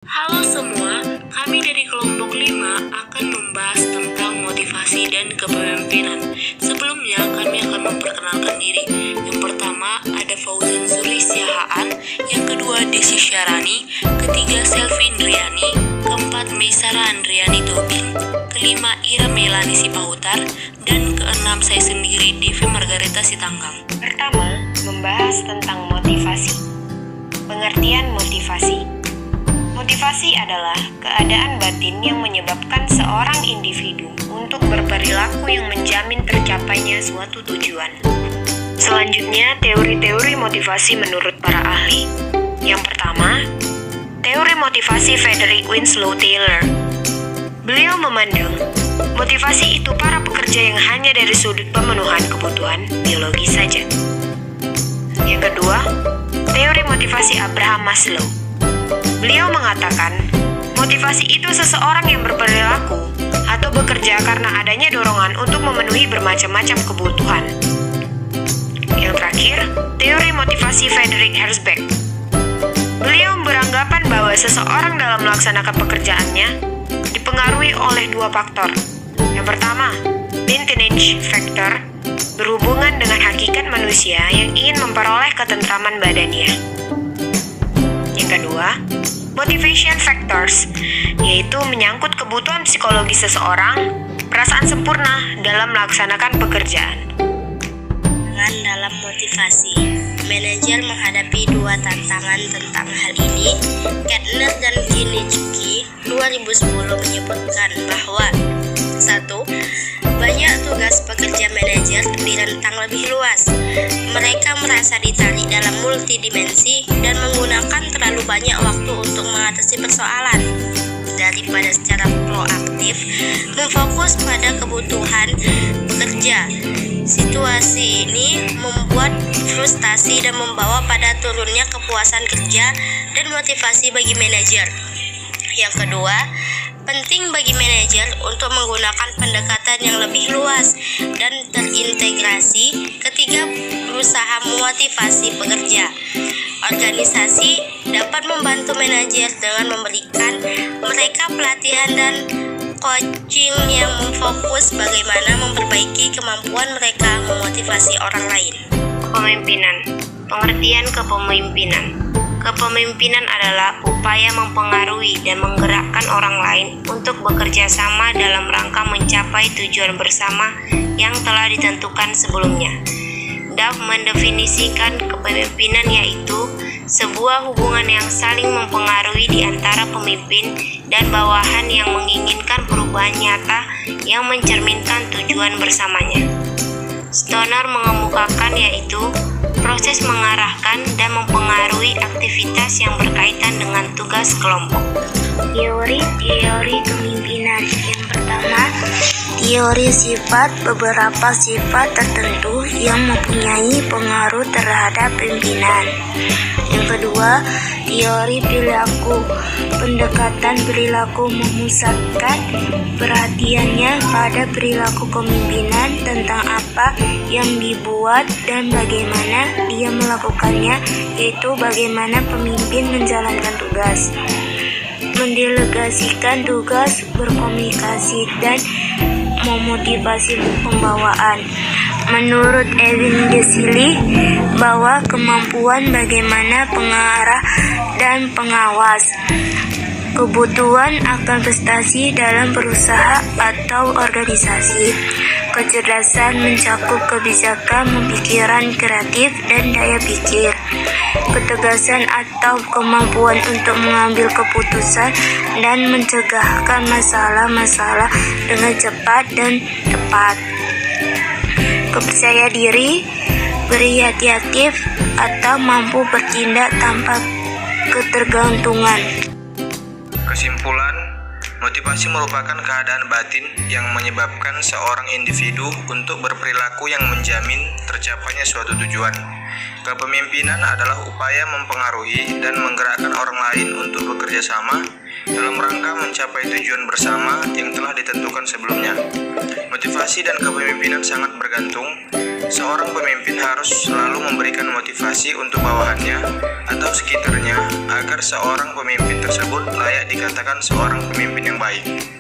Halo semua, kami dari kelompok 5 akan membahas tentang motivasi dan kepemimpinan. Sebelumnya kami akan memperkenalkan diri. Yang pertama ada Fauzan Zuri Siahaan, yang kedua Desi Syarani, ketiga Selvin Riani, keempat Meisara Andriani Tobing, kelima Ira Melani Sipahutar, dan keenam saya sendiri Devi Margareta Sitanggang. Pertama, membahas tentang motivasi. Pengertian motivasi. Motivasi adalah keadaan batin yang menyebabkan seorang individu untuk berperilaku yang menjamin tercapainya suatu tujuan. Selanjutnya, teori-teori motivasi menurut para ahli. Yang pertama, teori motivasi Frederick Winslow Taylor. Beliau memandang motivasi itu para pekerja yang hanya dari sudut pemenuhan kebutuhan biologis saja. Yang kedua, teori motivasi Abraham Maslow. Beliau mengatakan, motivasi itu seseorang yang berperilaku atau bekerja karena adanya dorongan untuk memenuhi bermacam-macam kebutuhan. Yang terakhir, teori motivasi Frederick Herzberg. Beliau beranggapan bahwa seseorang dalam melaksanakan pekerjaannya dipengaruhi oleh dua faktor. Yang pertama, maintenance factor, berhubungan dengan hakikat manusia yang ingin memperoleh ketentraman badannya. Yang kedua, motivation factors, yaitu menyangkut kebutuhan psikologis seseorang, perasaan sempurna dalam melaksanakan pekerjaan. Dalam motivasi, manajer menghadapi dua tantangan tentang hal ini. Kettner dan Kinichiki 2010 menyebutkan bahwa 1. Banyak tugas pekerja manajer direntang lebih luas. Mereka merasa ditarik dalam multidimensi dan menggunakan terlalu banyak waktu untuk mengatasi persoalan daripada secara proaktif memfokus pada kebutuhan pekerja. Situasi ini membuat frustasi dan membawa pada turunnya kepuasan kerja dan motivasi bagi manajer. Yang kedua, penting bagi manajer untuk menggunakan pendekatan yang lebih luas dan terintegrasi ketika berusaha memotivasi pekerja. Organisasi dapat membantu manajer dengan memberikan mereka pelatihan dan coaching yang memfokus bagaimana memperbaiki kemampuan mereka memotivasi orang lain. Kepemimpinan. Pengertian kepemimpinan. Kepemimpinan adalah upaya mempengaruhi dan menggerakkan orang lain untuk bekerja sama dalam rangka mencapai tujuan bersama yang telah ditentukan sebelumnya. Duff mendefinisikan kepemimpinan yaitu sebuah hubungan yang saling mempengaruhi di antara pemimpin dan bawahan yang menginginkan perubahan nyata yang mencerminkan tujuan bersamanya. Stoner mengemukakan yaitu proses mengarahkan dan mempengaruhi aktivitas yang berkaitan dengan tugas kelompok. Teori-teori kepemimpinan. Yang pertama, teori sifat. Beberapa sifat tertentu yang mempunyai pengaruh terhadap pimpinan. Yang kedua, teori perilaku. Pendekatan perilaku memusatkan perhatiannya pada perilaku kepemimpinan tentang apa yang dibuat dan bagaimana dia melakukannya, yaitu bagaimana pemimpin menjalankan tugas, mendelegasikan tugas, berkomunikasi, dan memotivasi pembawaan. Menurut Ewin Desilly, bahwa kemampuan bagaimana pengarah dan pengawas, kebutuhan akan prestasi dalam perusahaan atau organisasi, kecerdasan mencakup kebijakan, pemikiran kreatif, dan daya pikir, ketegasan atau kemampuan untuk mengambil keputusan dan mencegahkan masalah-masalah dengan cepat dan tepat, kepercayaan diri, berinisiatif, atau mampu bertindak tanpa ketergantungan. Kesimpulan, motivasi merupakan keadaan batin yang menyebabkan seorang individu untuk berperilaku yang menjamin tercapainya suatu tujuan. Kepemimpinan adalah upaya mempengaruhi dan menggerakkan orang lain untuk bekerja sama dalam rangka mencapai tujuan bersama yang telah ditentukan sebelumnya. Motivasi dan kepemimpinan sangat bergantung. Seorang pemimpin harus selalu memberikan motivasi untuk bawahannya atau sekitarnya agar seorang pemimpin tersebut layak dikatakan seorang pemimpin yang baik.